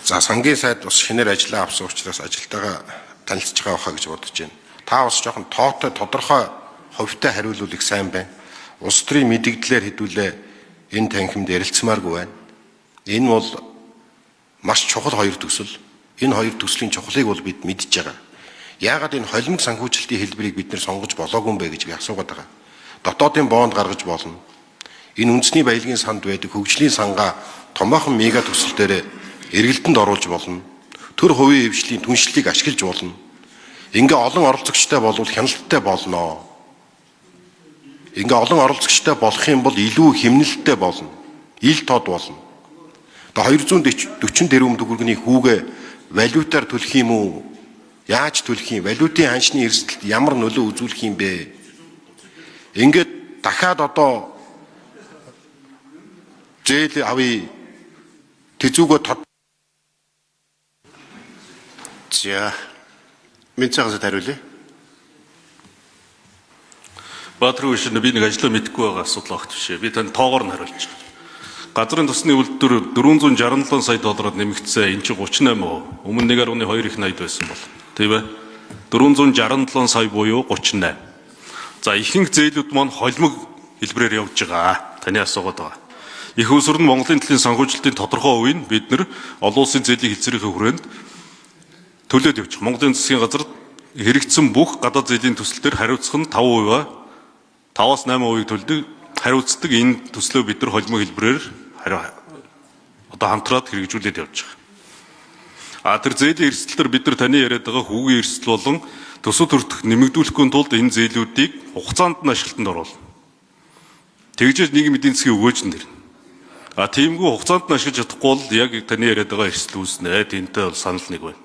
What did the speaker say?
За сангийн сайд бас шинээр ажиллаа авсан учраас ажилтайгаа танилцж байгаа хаа гэж бодож байна. Та бас жоохон тоотой тодорхой хувьтай хариулвал их сайн байна. Улс төрийн мэдээлэлээр хэдүүлээ энэ танхимд ярилцмааргүй байна. Энэ бол маш чухал хоёр төсөл. Энэ хоёр төслийн чухлыг бол бид мэдж байгаа. Яагаад энэ холимог санхүүжилтийн хэлбэрийг бид нэр сонгож болоогүй юм бэ гэж би асуугаад байгаа. Дотоодын бонд гаргаж болно. Энэ үндэсний баялагын санд байдаг хөгжлийн сангаа томоохон мега төсөл дээр эргэлтэнд оруулж болно. Төр хувийн хвшлийн түншлэлийг ашиглаж болно. Ингээ олон оролцогчтой болвол хяналттай болно. Ингээ олон оролцогчтой болох юм бол илүү хэмнэлттэй болно. Ил тод болно. Одоо 240 тэрбум төгрөгийн хүүгээ валютаар төлөх юм уу? Яаж төлөх юм? Валютын ханшны эрсдэлд ямар нөлөө үзүүлэх юм бэ? Ингээд дахиад одоо зээл авъя. Тэзүүгөө тод. За, Минцаагаас хариулъя. Баатрын өвчин би нэг ажлаа мэдгүй байгаа асуудал багт бишээ. Би тань тоогоор нь хариулж байгаа. Газрын тосны үйлдвэр 467 сая доллараар нэмэгдсэн. Энд чинь 38%. Өмнө 1.2 их 80 байсан бол. Тийм ээ. 467 сая буюу 38. За ихэнх зээлүүд маань холимог хэлбэрээр явж байгаа. Таны асуугаад байгаа. Их усүр нь Монголын төлөв санхүүжилтийн тодорхой хувийг бид нар олон улсын зээлийн хэлцээрийн хүрээнд төлөөд явж байгаа. Монголын засгийн газар хэрэгцсэн бүх гадаад зээлийн төслөөр хариуцах нь 5%-аа 5-8% төлдөг хариуцдаг энэ төслөө бид нар холимог хэлбэрээр одоо хамтраад хэрэгжүүлээд явж байгаа. Тэр зээлийн эрсдэлээр бид нар таны яриад байгаа хүүгийн эрсдэл болон төсөв төртөх нэмэгдүүлэхгүй тулд энэ зээлүүдийг хугацаанд нь ашиглалтанд оруулна. Тэгжээж нийгмийн эдийн засгийн өгөөж нь дэрнэ. Тиймгүй хугацаанд нь ашиглаж чадахгүй бол яг таны яриад байгаа эрсдэл үүснэ. Тэнтэй бол санал нэг байна.